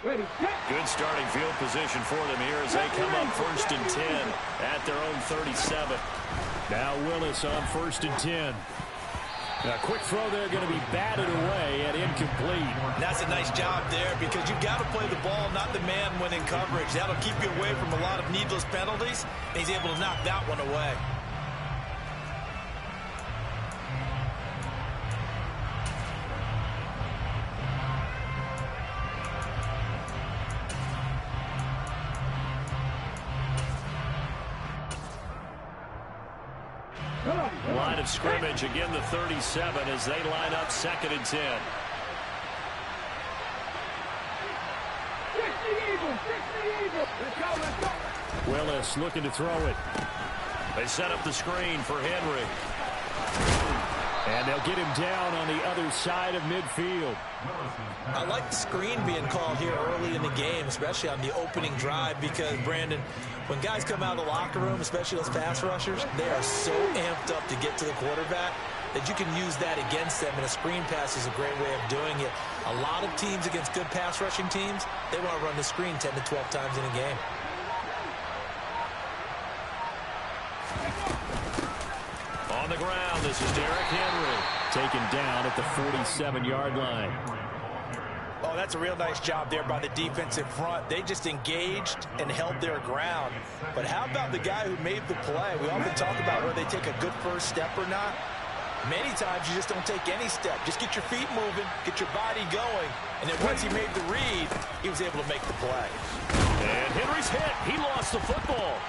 Good starting field position for them here as they come up 1st and 10 at their own 37. Now Willis on 1st and 10. A quick throw there going to be batted away and incomplete. That's a nice job there because you've got to play the ball, not the man when in coverage. That'll keep you away from a lot of needless penalties. He's able to knock that one away. Line of scrimmage, again the 37 as they line up 2nd and 10. Willis looking to throw it. They set up the screen for Henry. And they'll get him down on the other side of midfield. I like the screen being called here early in the game, especially on the opening drive, because, Brandon, when guys come out of the locker room, especially those pass rushers, they are so amped up to get to the quarterback that you can use that against them, and a screen pass is a great way of doing it. A lot of teams against good pass rushing teams, they want to run the screen 10 to 12 times in a game. On the ground, this is Derrick Henry. Taken down at the 47-yard line. Oh, that's a real nice job there by the defensive front. They just engaged and held their ground. But how about the guy who made the play? We often talk about whether they take a good first step or not. Many times you just don't take any step. Just get your feet moving, get your body going, and then once he made the read, he was able to make the play. And Henry's hit. He lost the football.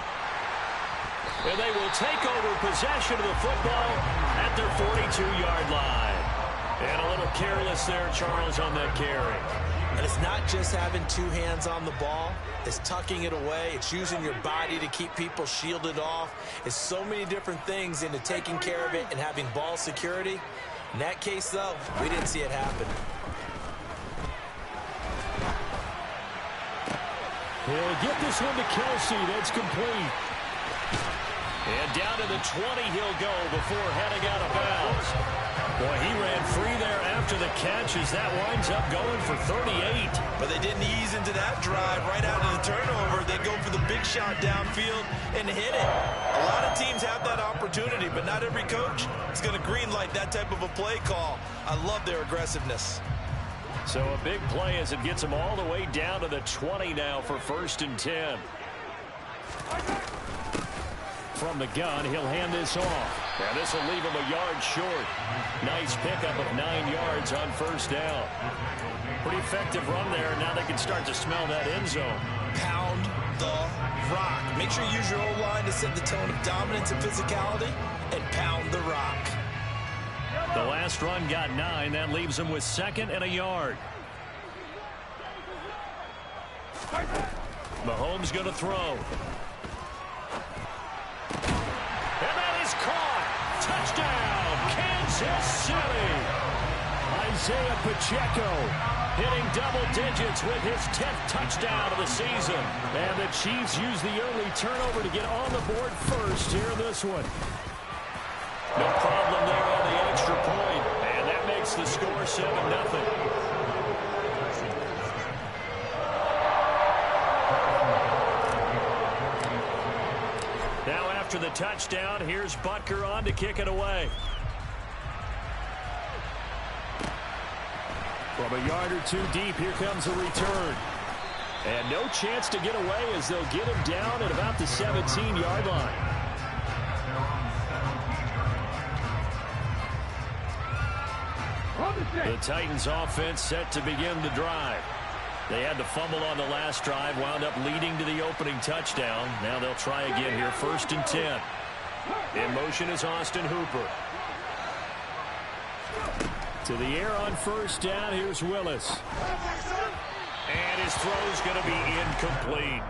And they will take over possession of the football at their 42-yard line. And a little careless there, Charles, on that carry. And it's not just having two hands on the ball. It's tucking it away. It's using your body to keep people shielded off. It's so many different things into taking care of it and having ball security. In that case, though, we didn't see it happen. He'll get this one to Kelsey. That's complete. And down to the 20 he'll go before heading out of bounds. Boy, he ran free there after the catch as that winds up going for 38. But they didn't ease into that drive right out of the turnover. They go for the big shot downfield and hit it. A lot of teams have that opportunity, but not every coach is going to greenlight that type of a play call. I love their aggressiveness. So a big play as it gets them all the way down to the 20 now for 1st and 10. From the gun, he'll hand this off. And this will leave him a yard short. Nice pickup of 9 yards on 1st down. Pretty effective run there. Now they can start to smell that end zone. Pound the rock. Make sure you use your O-line to set the tone of dominance and physicality, and pound the rock. The last run got 9. That leaves him with 2nd and a yard. Mahomes going to throw. And that is caught. Touchdown, Kansas City. Isaiah Pacheco hitting double digits with his 10th touchdown of the season. And the Chiefs use the early turnover to get on the board first here in this one. No problem there on the extra point. And that makes the score 7-0. Now after the touchdown, here's Butker on to kick it away. From a yard or two deep, here comes a return. And no chance to get away as they'll get him down at about the 17-yard line. The Titans offense set to begin the drive. They had the fumble on the last drive, wound up leading to the opening touchdown. Now they'll try again here, 1st and 10. In motion is Austin Hooper. To the air on 1st down, here's Willis. And his throw's going to be incomplete.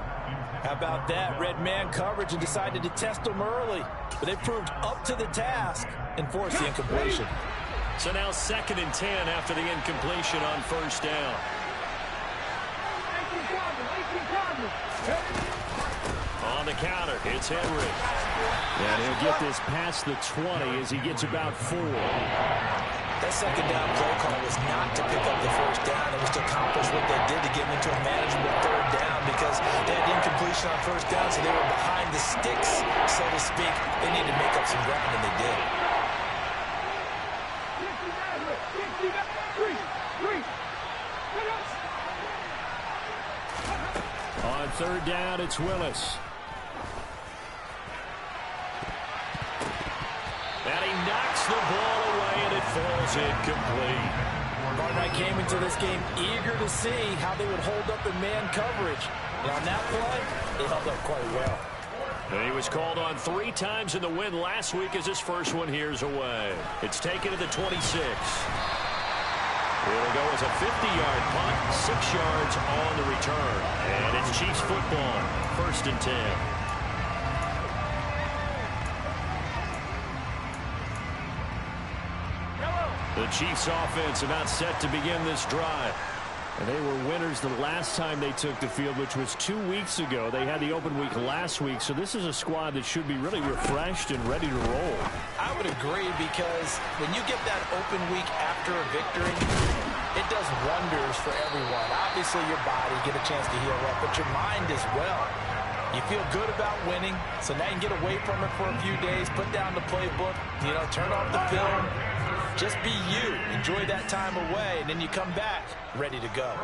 How about that? Red man coverage and decided to test them early. But they proved up to the task and forced the incompletion. So now 2nd and 10 after the incompletion on 1st down. On the counter, it's Henry. And he'll get this past the 20 as he gets about 4. That second down play call was not to pick up the first down. It was to accomplish what they did to get into a manageable third down because they had incompletion on first down, so they were behind the sticks, so to speak. They needed to make up some ground, and they did. On third down, it's Willis. And he knocks the ball away, and it falls incomplete. Gardner came into this game eager to see how they would hold up in man coverage. And on that play, they held up quite well. And he was called on 3 times in the win last week as his first one here's away. It's taken to the 26. It'll go as a 50-yard punt, 6 yards on the return. And it's Chiefs football, 1st and 10. The Chiefs offense about set to begin this drive. And they were winners the last time they took the field, which was 2 weeks ago. They had the open week last week, so this is a squad that should be really refreshed and ready to roll. I would agree because when you get that open week after a victory, it does wonders for everyone. Obviously, your body, get a chance to heal up, but your mind as well. You feel good about winning, so now you can get away from it for a few days, put down the playbook, turn off the film. Just be you. Enjoy that time away, and then you come back ready to go.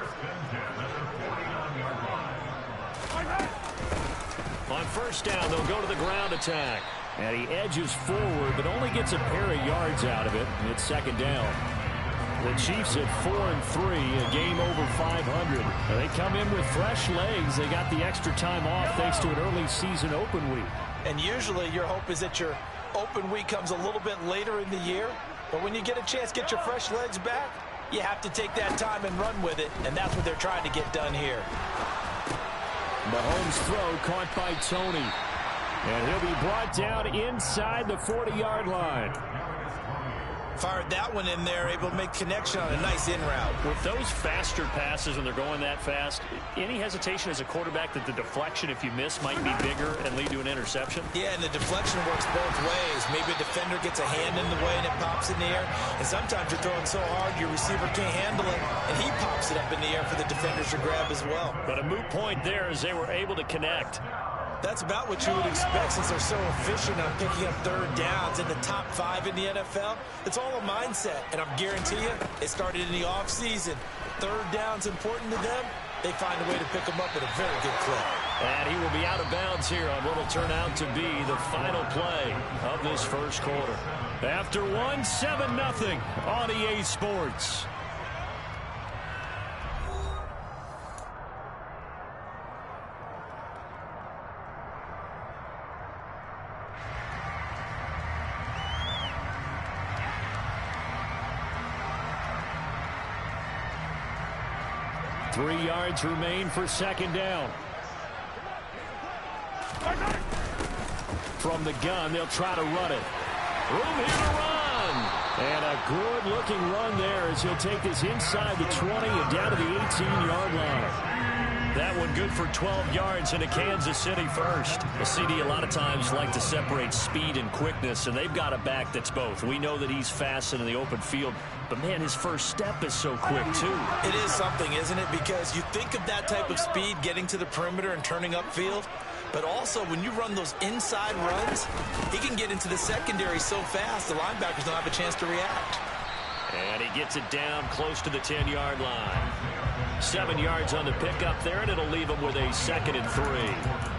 On first down, they'll go to the ground attack. And he edges forward, but only gets a pair of yards out of it. And it's 2nd down. The Chiefs at 4-3, a game over 500. They come in with fresh legs. They got the extra time off thanks to an early season open week. And usually your hope is that your open week comes a little bit later in the year. But when you get a chance to get your fresh legs back, you have to take that time and run with it, and that's what they're trying to get done here. Mahomes' throw caught by Tony. And he'll be brought down inside the 40-yard line. Fired that one in there, able to make connection on a nice in route. With those faster passes and they're going that fast, any hesitation as a quarterback that the deflection, if you miss, might be bigger and lead to an interception? Yeah, and the deflection works both ways. Maybe a defender gets a hand in the way and it pops in the air. And sometimes you're throwing so hard your receiver can't handle it, and he pops it up in the air for the defenders to grab as well. But a moot point there as they were able to connect. That's about what you would expect since they're so efficient on picking up third downs in the top 5 in the NFL. It's all a mindset, and I'm guarantee you it started in the offseason. Third down's important to them. They find a way to pick them up at a very good clip. And he will be out of bounds here on what will turn out to be the final play of this first quarter. After 7-0 on EA Sports. Three yards remain for 2nd down. From the gun, they'll try to run it. Room here to run. And a good-looking run there as he'll take this inside the 20 and down to the 18-yard line. That one good for 12 yards into Kansas City first. The CD a lot of times like to separate speed and quickness, and they've got a back that's both. We know that he's fast in the open field, but, man, his first step is so quick, too. It is something, isn't it? Because you think of that type of speed getting to the perimeter and turning upfield, but also when you run those inside runs, he can get into the secondary so fast the linebackers don't have a chance to react. And he gets it down close to the 10-yard line. 7 yards on the pickup there, and it'll leave him with a 2nd and 3.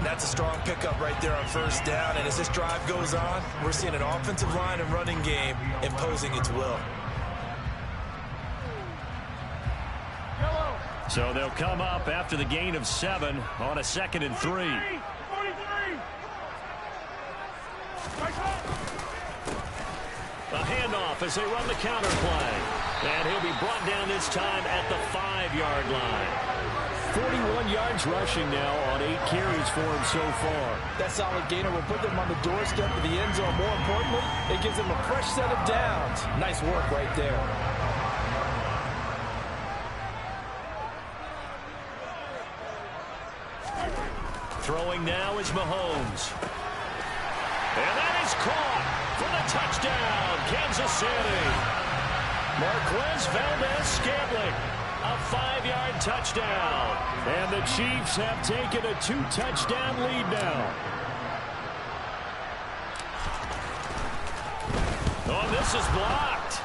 That's a strong pickup right there on first down, and as this drive goes on, we're seeing an offensive line and running game imposing its will. So they'll come up after the gain of 7 on a 2nd and 3. A handoff as they run the counter play. And he'll be brought down this time at the 5-yard line. 41 yards rushing now on 8 carries for him so far. That solid gainer will put them on the doorstep of the end zone. More importantly, it gives them a fresh set of downs. Nice work right there. Throwing now is Mahomes. And that is caught for the touchdown, Kansas City. Marquez Valdes-Scantling, a 5-yard touchdown. And the Chiefs have taken a 2-touchdown lead now. Oh, this is blocked.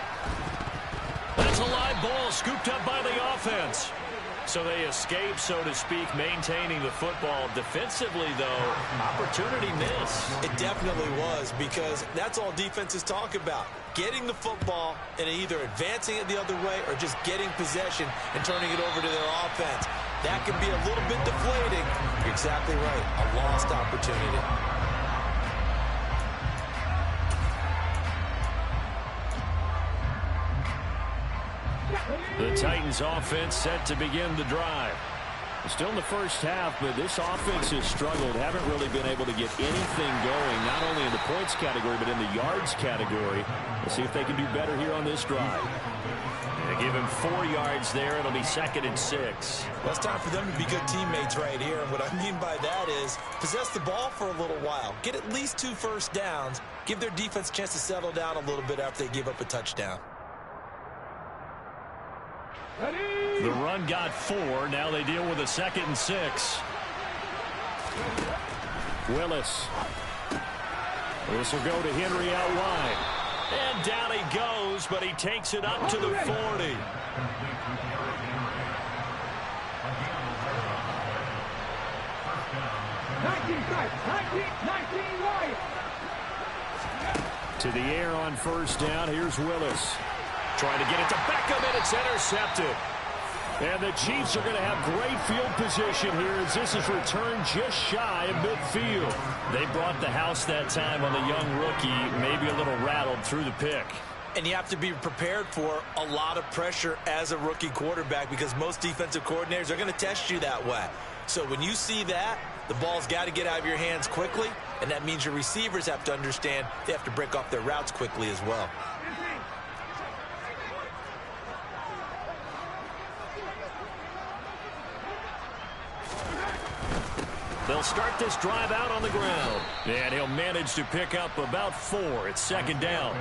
That's a live ball scooped up by the offense. So they escape, so to speak, maintaining the football. Defensively, though, opportunity miss. It definitely was, because that's all defenses talk about. Getting the football and either advancing it the other way or just getting possession and turning it over to their offense. That can be a little bit deflating. You're exactly right. A lost opportunity. The Titans offense set to begin the drive. Still in the first half, but this offense has struggled. Haven't really been able to get anything going, not only in the points category, but in the yards category. Let's see if they can do better here on this drive. They give him 4 yards there. It'll be 2nd and 6. Well, it's time for them to be good teammates right here. And what I mean by that is possess the ball for a little while. Get at least 2 first downs. Give their defense a chance to settle down a little bit after they give up a touchdown. The run got 4. Now they deal with a 2nd and 6. Willis. This will go to Henry out wide. And down he goes, but he takes it up to the 40. 19 right. To the air on first down. Here's Willis. Trying to get it to Beckham, and it's intercepted. And the Chiefs are going to have great field position here as this is returned just shy of midfield. They brought the house that time on the young rookie, maybe a little rattled through the pick. And you have to be prepared for a lot of pressure as a rookie quarterback because most defensive coordinators are going to test you that way. So when you see that, the ball's got to get out of your hands quickly, and that means your receivers have to understand they have to break off their routes quickly as well. They'll start this drive out on the ground. And he'll manage to pick up about 4. It's 2nd down.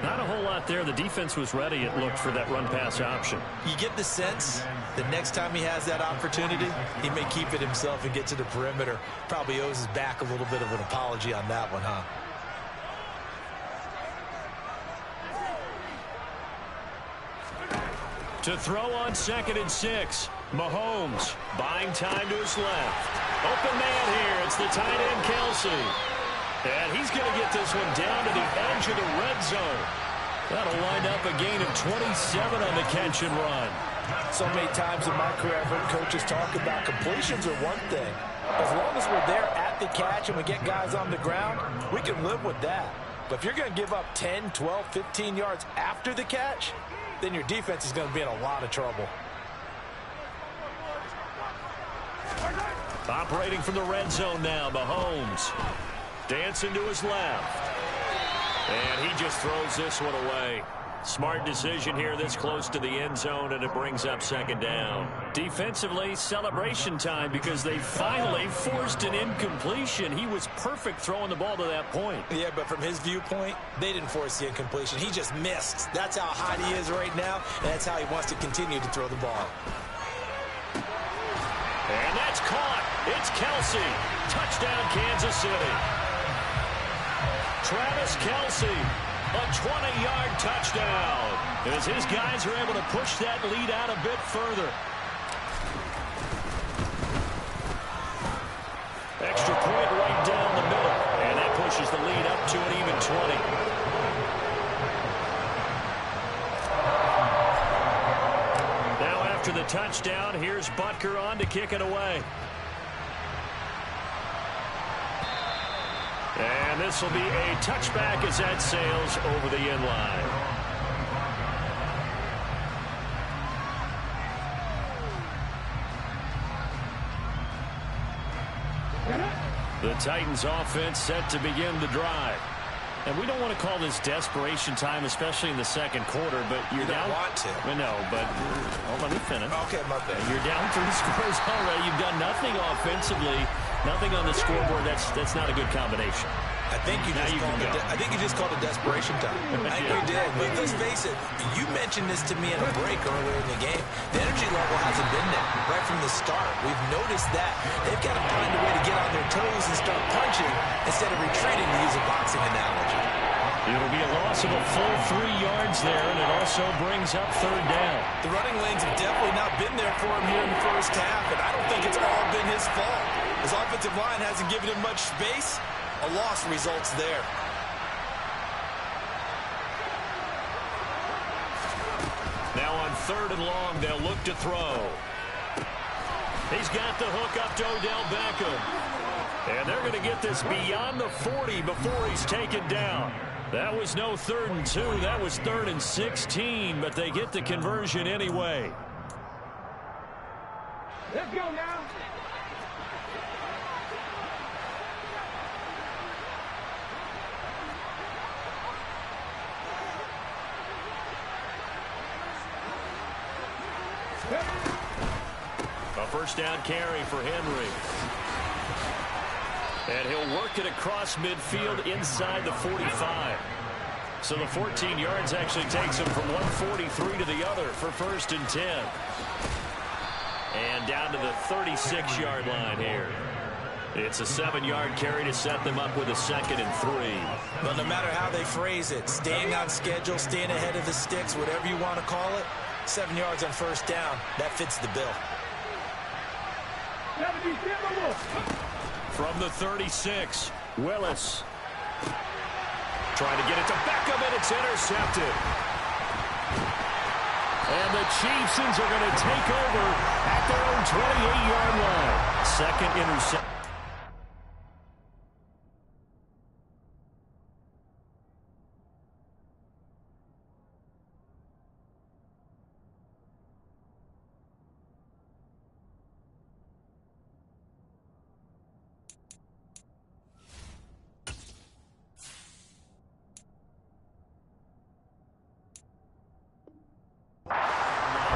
Not a whole lot there. The defense was ready, it looked, for that run-pass option. You get the sense that next time he has that opportunity, he may keep it himself and get to the perimeter. Probably owes his back a little bit of an apology on that one, huh? To throw on 2nd and 6. Mahomes buying time to his left. Open man here. It's the tight end, Kelsey. And he's going to get this one down to the edge of the red zone. That'll wind up a gain of 27 on the catch and run. So many times in my career, I've heard coaches talk about completions are one thing. As long as we're there at the catch and we get guys on the ground, we can live with that. But if you're going to give up 10, 12, 15 yards after the catch, then your defense is going to be in a lot of trouble. Operating from the red zone now, Mahomes. Dancing to his left. And he just throws this one away. Smart decision here this close to the end zone, and it brings up 2nd down. Defensively, celebration time because they finally forced an incompletion. He was perfect throwing the ball to that point. Yeah, but from his viewpoint, they didn't force the incompletion. He just missed. That's how hot he is right now, and that's how he wants to continue to throw the ball. And that's caught. It's Kelsey. Touchdown, Kansas City. Travis Kelsey, a 20-yard touchdown. As his guys are able to push that lead out a bit further. Extra point right down the middle. And that pushes the lead up to an even 20. After the touchdown, here's Butker on to kick it away. And this will be a touchback as that sails over the end line. The Titans offense set to begin the drive. And we don't want to call this desperation time, especially in the second quarter, but you're down. You don't want to. I know, but let me finish. Okay, my bad. You're down 3 scores already. You've done nothing offensively, nothing on the scoreboard. That's not a good combination. I think you just called it desperation time. I think you did. But let's face it, you mentioned this to me in a break earlier in the game. The energy level hasn't been there right from the start. We've noticed that. They've got to find a way to get on their toes and start punching instead of retreating, to use a boxing analogy. It'll be a loss of a full 3 yards there, and it also brings up third down. The running lanes have definitely not been there for him here in the first half, and I don't think it's all been his fault. His offensive line hasn't given him much space. A loss results there. Now on 3rd and long, they'll look to throw. He's got the hook up to Odell Beckham. And they're going to get this beyond the 40 before he's taken down. That was no 3rd and 2. That was 3rd and 16, but they get the conversion anyway. Let's go now. A first down carry for Henry. And he'll work it across midfield inside the 45. So the 14 yards actually takes him from 143 to the other for 1st and 10. And down to the 36-yard line here. It's a 7-yard carry to set them up with a 2nd and 3. But no matter how they phrase it, staying on schedule, staying ahead of the sticks, whatever you want to call it, 7 yards on first down, that fits the bill. From the 36, Willis. Trying to get it to Beckham, and it's intercepted. And the Chiefs are going to take over at their own 28-yard line. 2nd interception.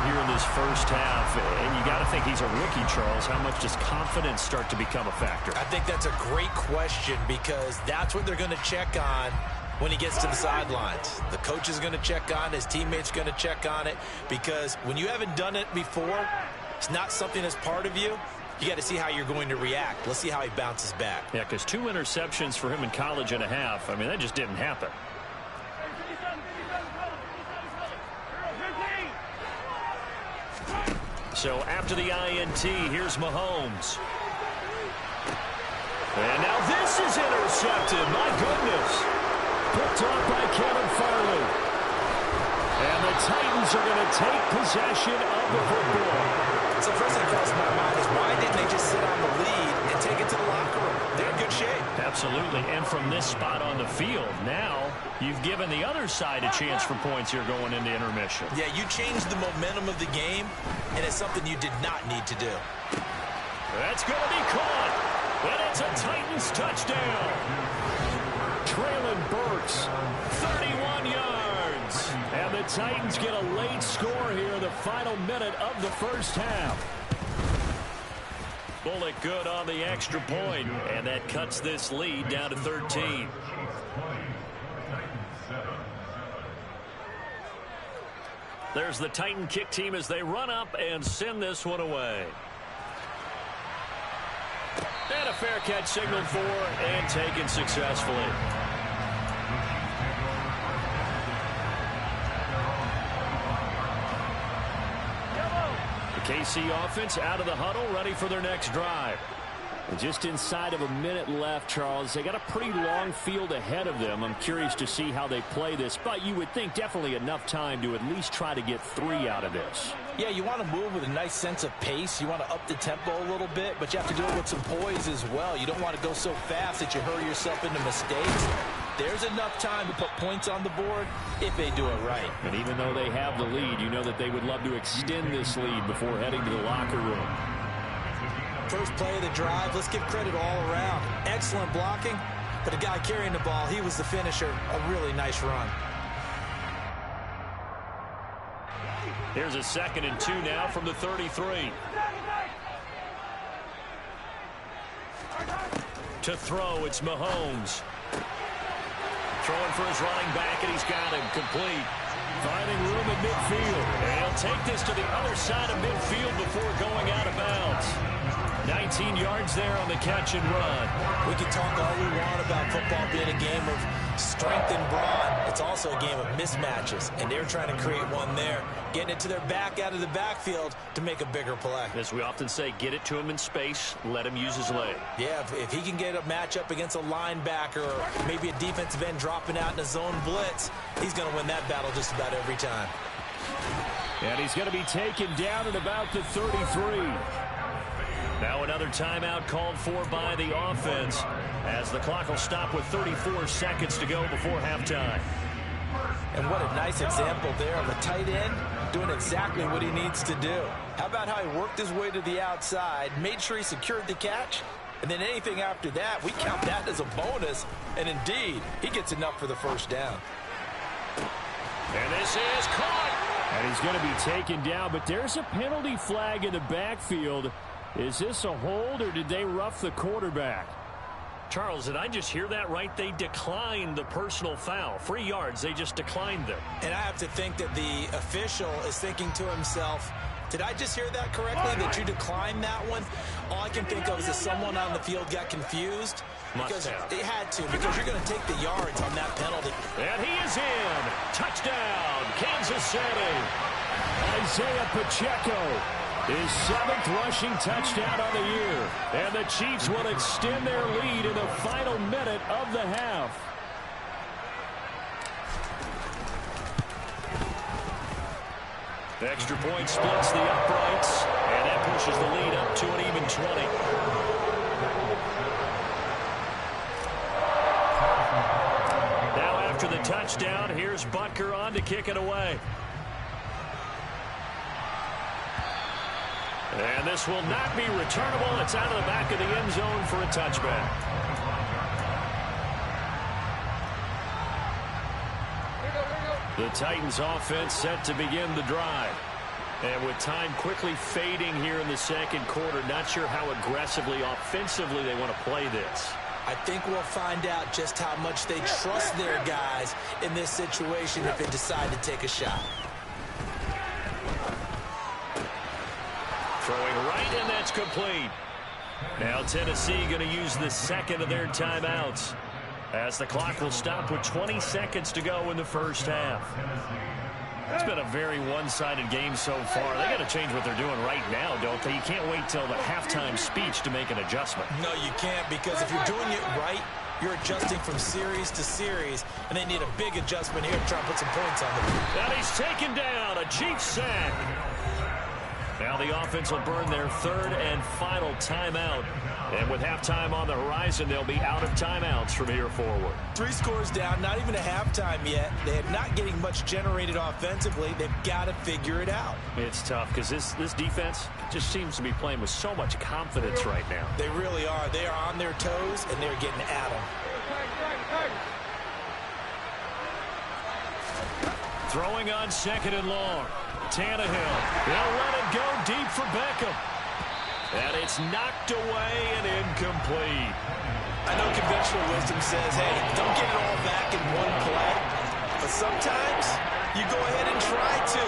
Here in this first half, and you got to think he's a rookie, Charles. How much does confidence start to become a factor? I think that's a great question, because that's what they're going to check on when he gets to the sidelines. The coach is going to check on it, his teammates are going to check on it, because when you haven't done it before, it's not something that's part of you. You got to see how you're going to react. Let's see how he bounces back. Yeah, because 2 interceptions for him in college and a half. I mean, that just didn't happen. So after the INT, here's Mahomes. And now this is intercepted. My goodness. Picked off by Kevin Farley. And the Titans are going to take possession of the football. So first thing that crossed my mind is, why didn't they just sit on the lead and take it to the locker room? They're in good shape. Absolutely. And from this spot on the field, now you've given the other side a chance for points here going into intermission. Yeah, you changed the momentum of the game, and it's something you did not need to do. That's going to be caught. And it's a Titans touchdown. Traylon Burks, 31 yards. And the Titans get a late score here in the final minute of the first half. Bullock good on the extra point, and that cuts this lead down to 13. There's the Titan kick team as they run up and send this one away. And a fair catch signaled for and taken successfully. The KC offense out of the huddle, ready for their next drive. And just inside of a minute left, Charles. They got a pretty long field ahead of them. I'm curious to see how they play this, but you would think definitely enough time to at least try to get 3 out of this. Yeah, you want to move with a nice sense of pace. You want to up the tempo a little bit, but you have to do it with some poise as well. You don't want to go so fast that you hurry yourself into mistakes. There's enough time to put points on the board if they do it right. And even though they have the lead, you know that they would love to extend this lead before heading to the locker room. First play of the drive, let's give credit all around. Excellent blocking, but the guy carrying the ball, he was the finisher. A really nice run. Here's a 2nd and 2 now from the 33. To throw, it's Mahomes. Throwing for his running back, and he's got him complete. Finding room at midfield. And he'll take this to the other side of midfield before going out of bounds. 19 yards there on the catch and run. We can talk all we want about football being a game of strength and brawn. It's also a game of mismatches, and they're trying to create one there, getting it to their back out of the backfield to make a bigger play. As we often say, get it to him in space, let him use his leg. Yeah, if he can get a matchup against a linebacker or maybe a defensive end dropping out in a zone blitz, he's going to win that battle just about every time. And he's going to be taken down at about the 33. Now another timeout called for by the offense as the clock will stop with 34 seconds to go before halftime. And what a nice example there of a tight end doing exactly what he needs to do. How about how he worked his way to the outside, made sure he secured the catch, and then anything after that, we count that as a bonus. And indeed, he gets enough for the first down. And this is caught. And he's going to be taken down, but there's a penalty flag in the backfield. Is this a hold, or did they rough the quarterback? Charles, did I just hear that right? They declined the personal foul. 3 yards, they just declined them. And I have to think that the official is thinking to himself, did I just hear that correctly, that you declined that one? All I can think of is that someone on the field got confused. Because it had to, because you're going to take the yards on that penalty. And he is in. Touchdown, Kansas City. Isaiah Pacheco. His 7th rushing touchdown on the year. And the Chiefs will extend their lead in the final minute of the half. The extra point splits the uprights, and that pushes the lead up to an even 20. Now after the touchdown, here's Butker on to kick it away. And this will not be returnable. It's out of the back of the end zone for a touchback. The Titans offense set to begin the drive. And with time quickly fading here in the second quarter, not sure how aggressively, offensively they want to play this. I think we'll find out just how much they trust their guys in this situation if they decide to take a shot. Throwing right, and that's complete. Now Tennessee going to use the second of their timeouts as the clock will stop with 20 seconds to go in the first half. It's been a very one-sided game so far. They got to change what they're doing right now, don't they? You can't wait till the halftime speech to make an adjustment. No, you can't, because if you're doing it right, you're adjusting from series to series, and they need a big adjustment here to try and put some points on them. And he's taken down, a Chiefs sack. Now the offense will burn their third and final timeout. And with halftime on the horizon, they'll be out of timeouts from here forward. 3 scores down, not even a halftime yet. They're not getting much generated offensively. They've got to figure it out. It's tough because this defense just seems to be playing with so much confidence right now. They really are. They are on their toes, and they're getting at them. Throwing on second and long. Tannehill. They'll let it go deep for Beckham. And it's knocked away and incomplete. I know conventional wisdom says, hey, don't get it all back in one play. But sometimes you go ahead and try to.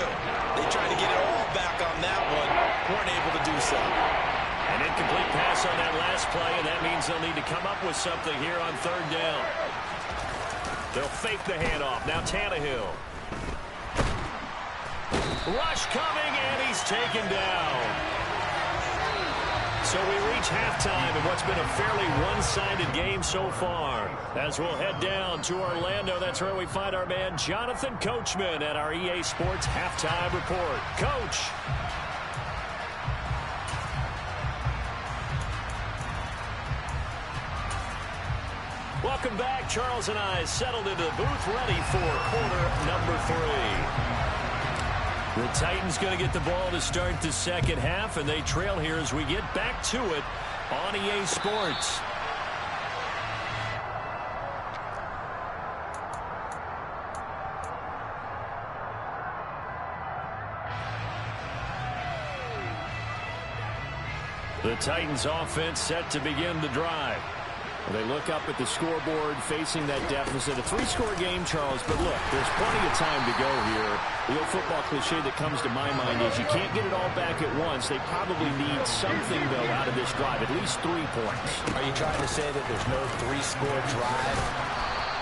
They tried to get it all back on that one. Weren't able to do so. An incomplete pass on that last play, and that means they'll need to come up with something here on third down. They'll fake the handoff. Now Tannehill. Rush coming, and he's taken down. So we reach halftime in what's been a fairly one-sided game so far. As we'll head down to Orlando, that's where we find our man Jonathan Coachman at our EA Sports Halftime Report. Coach. Welcome back. Charles and I settled into the booth, ready for quarter number 3. The Titans going to get the ball to start the second half, and they trail here as we get back to it on EA Sports. The Titans offense set to begin the drive. They look up at the scoreboard facing that deficit. A 3-score game, Charles, but look, there's plenty of time to go here. The old football cliche that comes to my mind is you can't get it all back at once. They probably need something, though, out of this drive, at least 3 points. Are you trying to say that there's no 3-score drive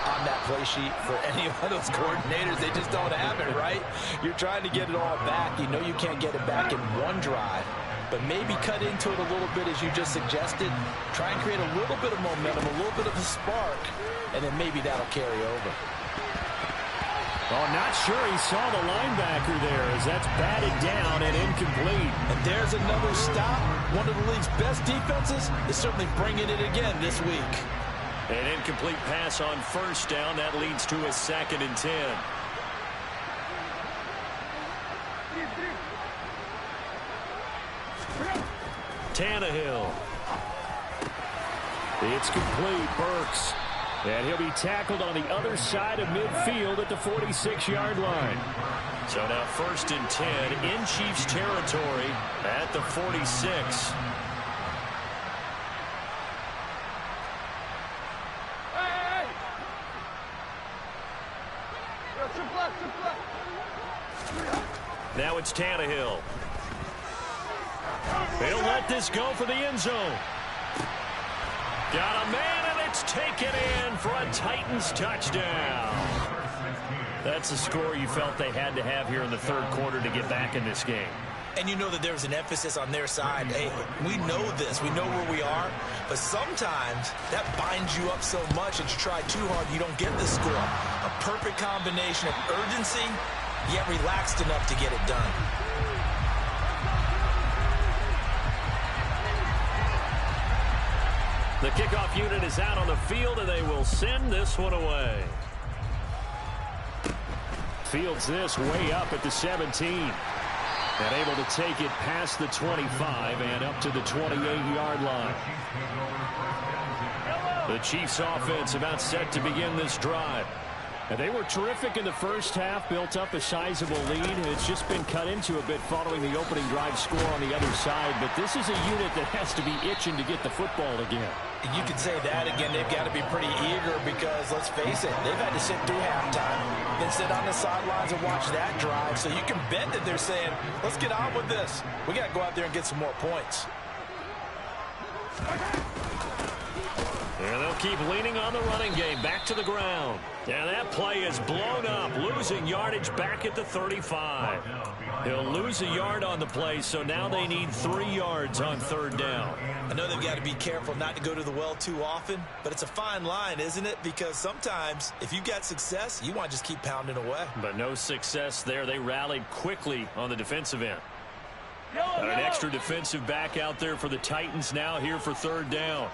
on that play sheet for any of those coordinators? They just don't have it, right? You're trying to get it all back. You know you can't get it back in one drive. But maybe cut into it a little bit, as you just suggested. Try and create a little bit of momentum, a little bit of a spark, and then maybe that'll carry over. Oh, not sure he saw the linebacker there, as that's batted down and incomplete. And there's another stop. One of the league's best defenses is certainly bringing it again this week. An incomplete pass on first down. That leads to a 2nd and 10. Tannehill. It's complete. Burks. And he'll be tackled on the other side of midfield at the 46-yard line. So now 1st and 10 in Chiefs territory at the 46. Now it's Tannehill. He'll let this go for the end zone. Got a man, and it's taken in for a Titans touchdown. That's the score you felt they had to have here in the 3rd quarter to get back in this game. And you know that there's an emphasis on their side. Hey, we know this. We know where we are. But sometimes that binds you up so much that you try too hard, you don't get the score. A perfect combination of urgency, yet relaxed enough to get it done. The kickoff unit is out on the field, and they will send this one away. Fields this way up at the 17. And able to take it past the 25 and up to the 28-yard line. The Chiefs offense about set to begin this drive. And they were terrific in the first half, built up a sizable lead. It's just been cut into a bit following the opening drive score on the other side. But this is a unit that has to be itching to get the football again. You can say that again. They've got to be pretty eager because, let's face it, they've had to sit through halftime, then sit on the sidelines and watch that drive. So you can bet that they're saying, let's get on with this. We got to go out there and get some more points. And they'll keep leaning on the running game. Back to the ground. And that play is blown up. Losing yardage back at the 35. He'll lose a yard on the play, so now they need 3 yards on 3rd down. I know they've got to be careful not to go to the well too often, but it's a fine line, isn't it? Because sometimes, if you've got success, you want to just keep pounding away. But no success there. They rallied quickly on the defensive end. An extra defensive back out there for the Titans now here for 3rd down.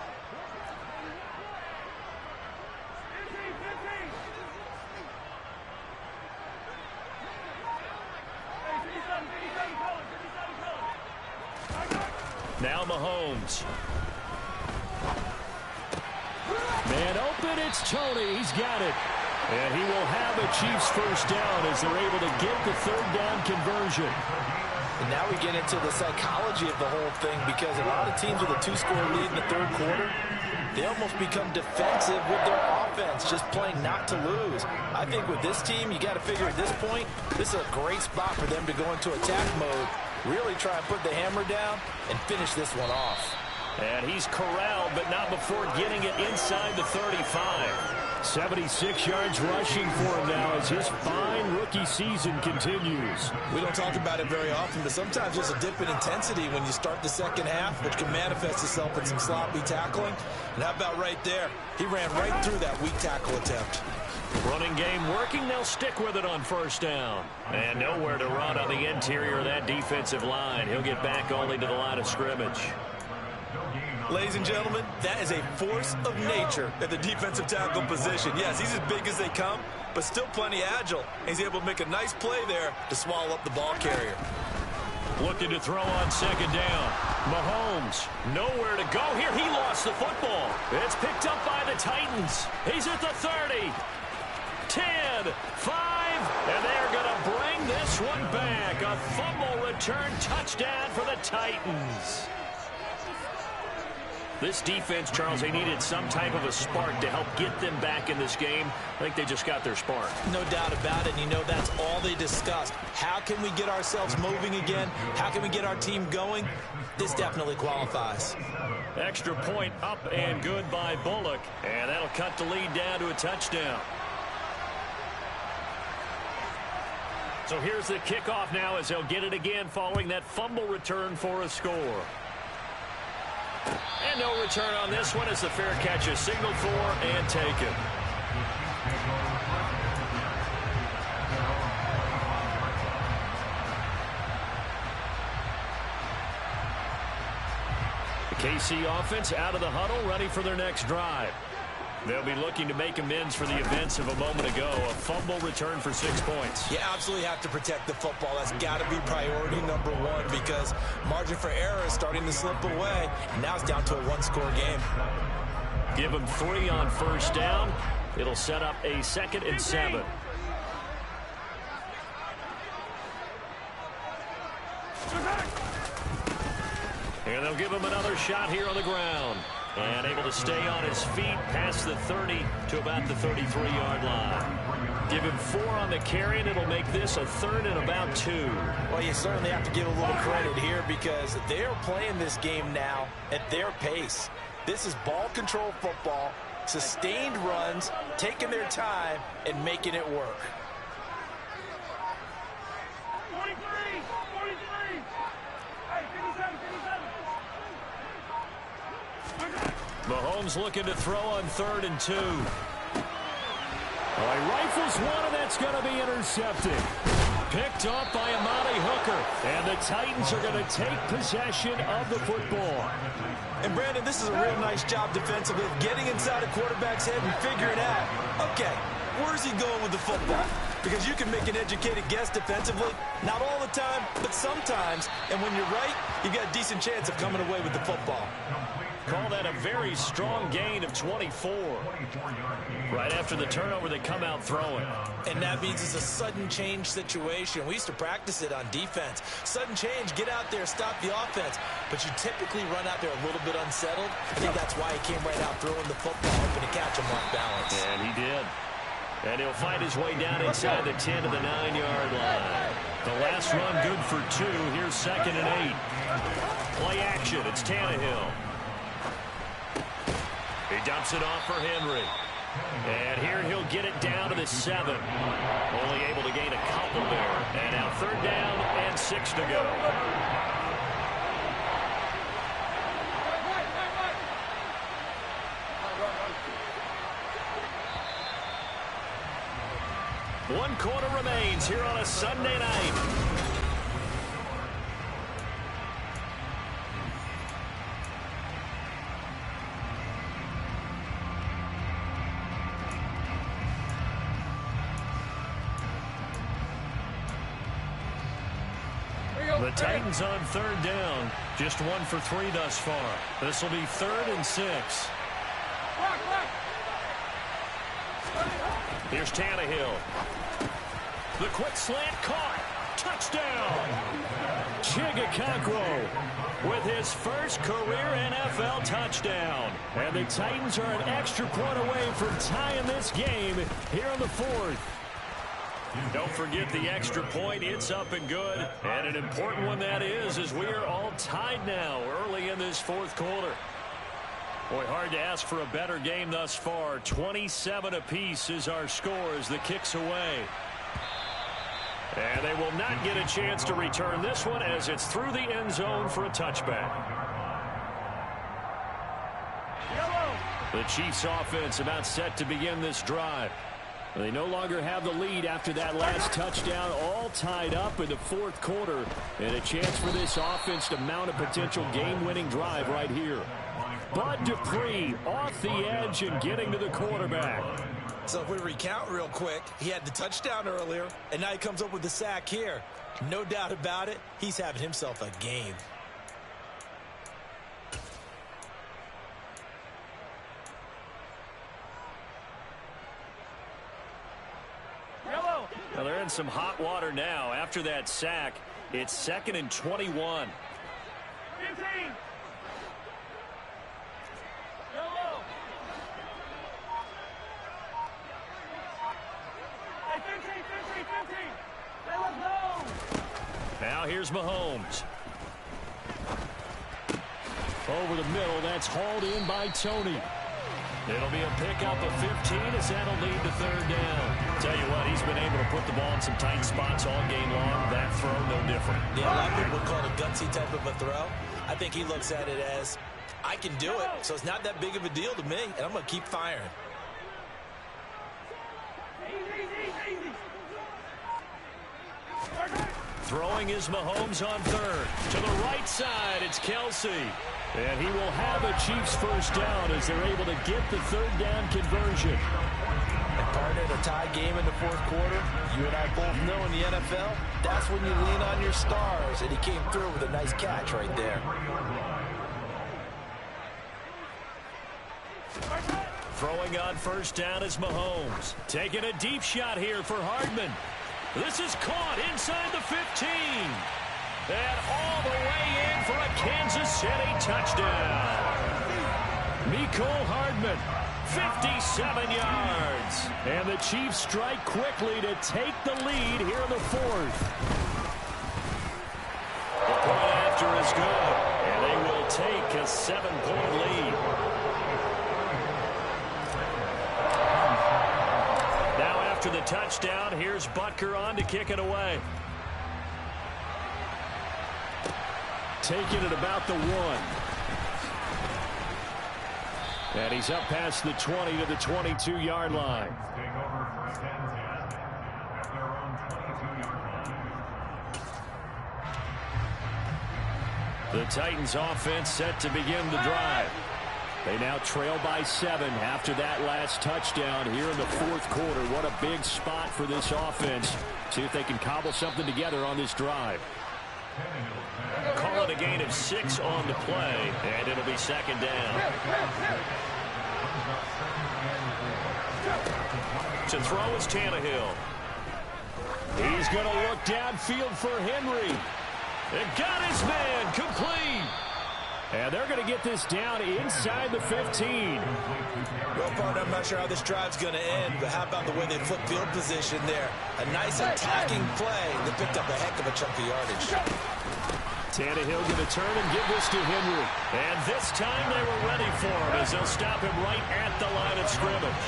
Now Mahomes. Man open, it's Tony. He's got it. And he will have a Chiefs 1st down as they're able to get the 3rd down conversion. And now we get into the psychology of the whole thing, because a lot of teams with a 2-score lead in the 3rd quarter, they almost become defensive with their offense, just playing not to lose. I think with this team, you got to figure at this point, this is a great spot for them to go into attack mode, really try and put the hammer down and finish this one off. And he's corralled, but not before getting it inside the 35. 76 yards rushing for him now as his fine rookie season continues. We don't talk about it very often, but sometimes there's a dip in intensity when you start the second half, which can manifest itself in some sloppy tackling. And how about right there? He ran right through that weak tackle attempt. Running game working. They'll stick with it on 1st down. And nowhere to run on the interior of that defensive line. He'll get back only to the line of scrimmage. Ladies and gentlemen, that is a force of nature at the defensive tackle position. Yes, he's as big as they come, but still plenty agile. He's able to make a nice play there to swallow up the ball carrier. Looking to throw on 2nd down. Mahomes, nowhere to go here. He lost the football. It's picked up by the Titans. He's at the 30. 10, 5, and they're going to bring this one back. A fumble return touchdown for the Titans. This defense, Charles, they needed some type of a spark to help get them back in this game. I think they just got their spark. No doubt about it. And you know, that's all they discussed. How can we get ourselves moving again? How can we get our team going? This definitely qualifies. Extra point up and good by Bullock. And that'll cut the lead down to a touchdown. So here's the kickoff now as they'll get it again following that fumble return for a score. And no return on this one as the fair catch is signaled for and taken. The KC offense out of the huddle, ready for their next drive. They'll be looking to make amends for the events of a moment ago. A fumble return for 6 points. You absolutely have to protect the football. That's got to be priority number one because margin for error is starting to slip away. And now it's down to a one-score game. Give them 3 on first down. It'll set up a 2nd and 7. And they'll give him another shot here on the ground. And able to stay on his feet past the 30 to about the 33-yard line. Give him 4 on the carry, and it'll make this a 3rd and about 2. Well, you certainly have to give a little credit here because they are playing this game now at their pace. This is ball control football, sustained runs, taking their time, and making it work. 43, 43. Hey, 57, 57. Mahomes looking to throw on 3rd and 2. Well, he rifles one, and that's going to be intercepted. Picked off by Amani Hooker. And the Titans are going to take possession of the football. And, Brandon, this is a real nice job defensively of getting inside a quarterback's head and figuring out, okay, where's he going with the football? Because you can make an educated guess defensively. Not all the time, but sometimes. And when you're right, you've got a decent chance of coming away with the football. Call that a very strong gain of 24. Right after the turnover, they come out throwing. And that means it's a sudden change situation. We used to practice it on defense. Sudden change, get out there, stop the offense. But you typically run out there a little bit unsettled. I think that's why he came right out throwing the football, hoping to catch him off balance. And he did. And he'll find his way down inside the 10 to the 9-yard line. The last run good for 2. Here's 2nd and 8. Play action. It's Tannehill. He dumps it off for Henry. And here he'll get it down to the 7. Only able to gain a couple there. And now 3rd down and 6 to go. One quarter remains here on a Sunday night. The Titans on 3rd down. Just 1 for 3 thus far. This will be 3rd and 6. Here's Tannehill. The quick slant caught. Touchdown. Chigga with his first career NFL touchdown. And the Titans are an extra point away from tying this game here in the 4th. Don't forget the extra point. It's up and good. And an important one that is, as we are all tied now early in this 4th quarter. Boy, hard to ask for a better game thus far. 27 apiece is our score as the kick's away. And they will not get a chance to return this one as it's through the end zone for a touchback. The Chiefs offense about set to begin this drive. They no longer have the lead after that last touchdown, all tied up in the 4th quarter. And a chance for this offense to mount a potential game-winning drive right here. Bud Dupree off the edge and getting to the quarterback. So if we recount real quick, he had the touchdown earlier, and now he comes up with the sack here. No doubt about it, he's having himself a game. Now they're in some hot water now. After that sack, it's 2nd and 21. 15. Now here's Mahomes. Over the middle, that's hauled in by Tony. It'll be a pickup of 15 as that'll lead to third down. Tell you what, he's been able to put the ball in some tight spots all game long. That throw, no different. Yeah, a lot of people would call it a gutsy type of a throw. I think he looks at it as, I can do it, so it's not that big of a deal to me, and I'm going to keep firing. Throwing is Mahomes on third. To the right side, it's Kelsey. And he will have a Chiefs first down as they're able to get the third down conversion. And partner, in a tie game in the fourth quarter, you and I both know in the NFL, that's when you lean on your stars. And he came through with a nice catch right there. Throwing on first down is Mahomes. Taking a deep shot here for Hardman. This is caught inside the 15. And all the way in for a Kansas City touchdown. Mecole Hardman, 57 yards. And the Chiefs strike quickly to take the lead here in the fourth. The point after is good. And they will take a 7-point lead. Now after the touchdown, here's Butker on to kick it away. Taking it about the 1. And he's up past the 20 to the 22-yard line. The Titans offense set to begin the drive. They now trail by 7 after that last touchdown here in the fourth quarter. What a big spot for this offense. See if they can cobble something together on this drive. Call it a gain of 6 on the play, and it'll be second down. To throw is Tannehill. He's going to look downfield for Henry. It got his man complete. And they're going to get this down inside the 15. Well, partner, I'm not sure how this drive's going to end, but how about the way they flip field position there? A nice attacking play. They picked up a heck of a chunk of yardage. Tannehill going to turn and give this to Henry. And this time they were ready for him as they'll stop him right at the line of scrimmage.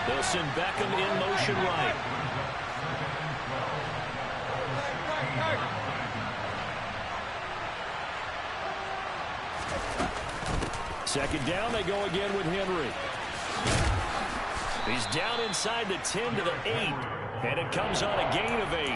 They'll send Beckham in motion right. Second down, they go again with Henry. He's down inside the 10 to the 8, and it comes on a gain of 8.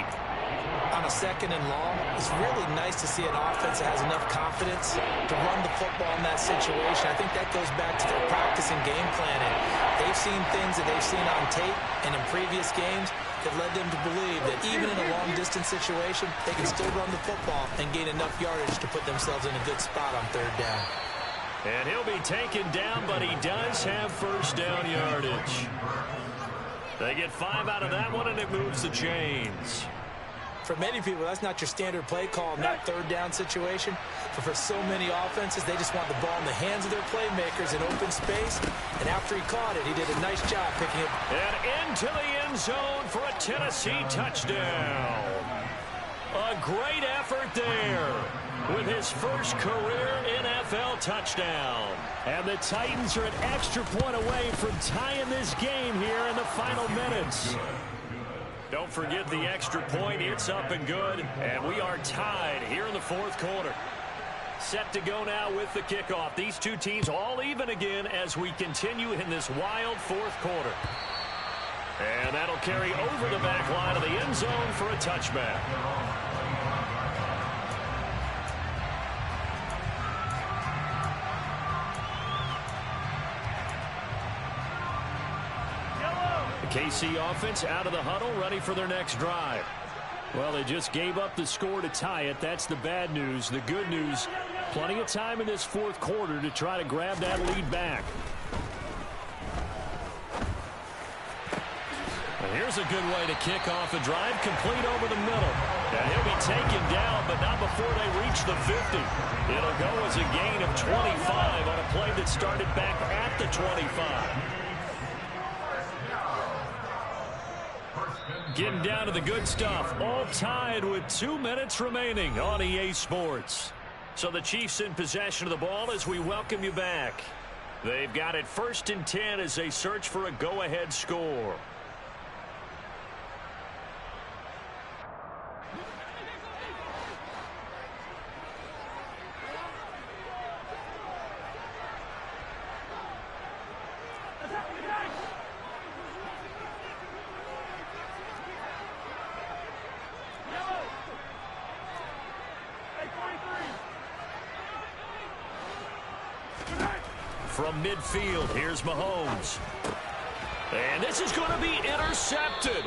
On a second and long, it's really nice to see an offense that has enough confidence to run the football in that situation. I think that goes back to their practice and game planning. They've seen things that they've seen on tape and in previous games that led them to believe that even in a long-distance situation, they can still run the football and gain enough yardage to put themselves in a good spot on third down. And he'll be taken down, but he does have first down yardage. They get 5 out of that one, and it moves the chains. For many people, that's not your standard play call in that third down situation. But for so many offenses, they just want the ball in the hands of their playmakers in open space. And after he caught it, he did a nice job picking it. And into the end zone for a Tennessee touchdown. A great effort there with his first career NFL touchdown. And the Titans are an extra point away from tying this game here in the final minutes. Don't forget the extra point. It's up and good. And we are tied here in the fourth quarter. Set to go now with the kickoff. These two teams all even again as we continue in this wild fourth quarter. And that'll carry over the back line of the end zone for a touchback. KC offense out of the huddle, ready for their next drive. Well, they just gave up the score to tie it. That's the bad news. The good news, plenty of time in this fourth quarter to try to grab that lead back. Well, here's a good way to kick off a drive, complete over the middle. And he'll be taken down, but not before they reach the 50. It'll go as a gain of 25 on a play that started back at the 25. Getting down to the good stuff. All tied with 2 minutes remaining on EA Sports. So the Chiefs in possession of the ball as we welcome you back. They've got it 1st and 10 as they search for a go-ahead score. From midfield, here's Mahomes. And this is going to be intercepted.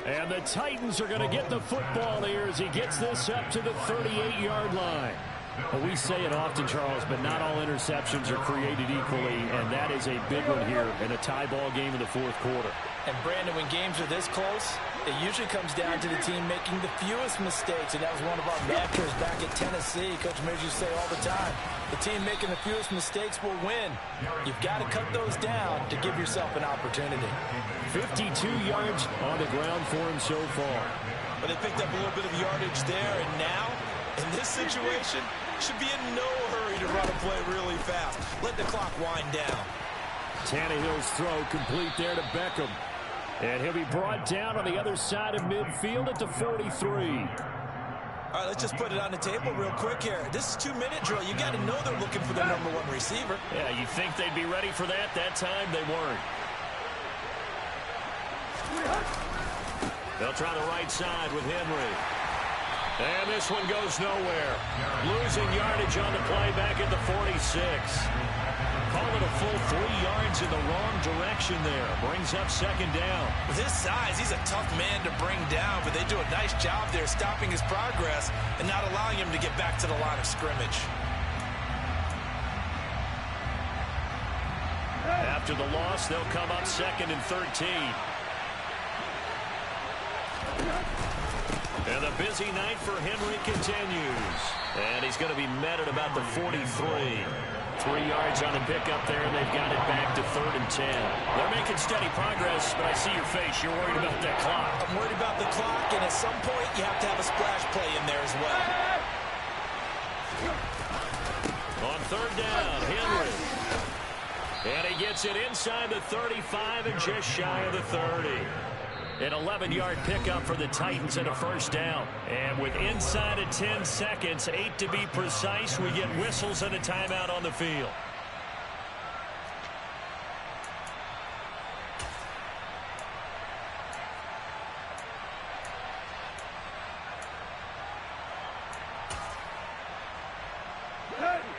And the Titans are going to get the football here as he gets this up to the 38-yard line. Well, we say it often, Charles, but not all interceptions are created equally, and that is a big one here in a tie ball game in the 4th quarter. And, Brandon, when games are this close, it usually comes down to the team making the fewest mistakes, and that was one of our mantras back at Tennessee. Coach Mears used to say all the time, the team making the fewest mistakes will win. You've got to cut those down to give yourself an opportunity. 52 yards on the ground for him so far. But they picked up a little bit of yardage there, and now, in this situation, should be in no hurry to run a play really fast. Let the clock wind down. Tannehill's throw complete there to Beckham. And he'll be brought down on the other side of midfield at the 43. All right, let's just put it on the table real quick here. This is 2-minute drill. You got to know they're looking for their #1 receiver. Yeah, you think they'd be ready for that? That time they weren't. They'll try the right side with Henry. And this one goes nowhere. Losing yardage on the play back at the 46. Call it a full 3 yards in the wrong direction there. Brings up 2nd down. With his size, he's a tough man to bring down, but they do a nice job there stopping his progress and not allowing him to get back to the line of scrimmage. After the loss, they'll come up 2nd and 13. And the busy night for Henry continues. And he's going to be met at about the 43. 3 yards on the pickup there, and they've got it back to 3rd and 10. They're making steady progress, but I see your face. You're worried about that clock. I'm worried about the clock, and at some point, you have to have a splash play in there as well. On 3rd down, Henry. And he gets it inside the 35 and just shy of the 30. An 11-yard pickup for the Titans and a 1st down. And with inside of 10 seconds, 8 to be precise, we get whistles and a timeout on the field.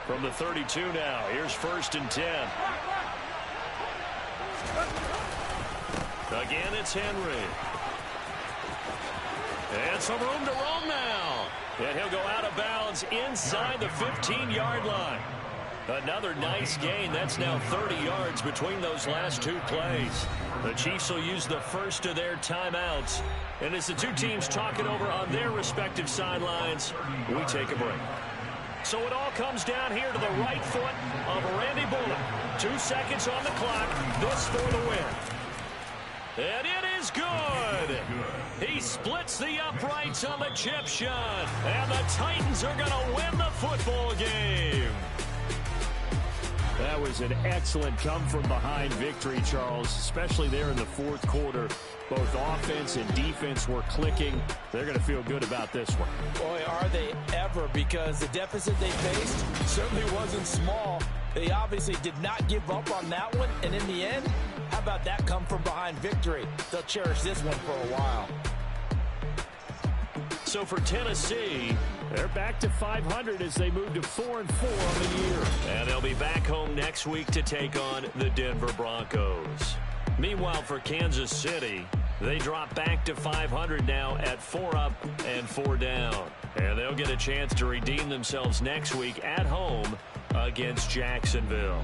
From the 32 now, here's 1st and 10. Again, it's Henry. And some room to roam now. And he'll go out of bounds inside the 15-yard line. Another nice gain. That's now 30 yards between those last 2 plays. The Chiefs will use the first of their timeouts. And as the 2 teams talk it over on their respective sidelines, we take a break. So it all comes down here to the right foot of Randy Bullock. 2 seconds on the clock. This for the win. And it is good. He splits the uprights on the chip shot. And the Titans are going to win the football game. That was an excellent come-from-behind victory, Charles, especially there in the 4th quarter. Both offense and defense were clicking. They're going to feel good about this one. Boy, are they ever, because the deficit they faced certainly wasn't small. They obviously did not give up on that one, and in the end, how about that come-from-behind victory? They'll cherish this one for a while. So for Tennessee, they're back to 500 as they move to 4-4 on the year. And they'll be back home next week to take on the Denver Broncos. Meanwhile, for Kansas City, they drop back to 500 now at 4 up and 4 down. And they'll get a chance to redeem themselves next week at home against Jacksonville.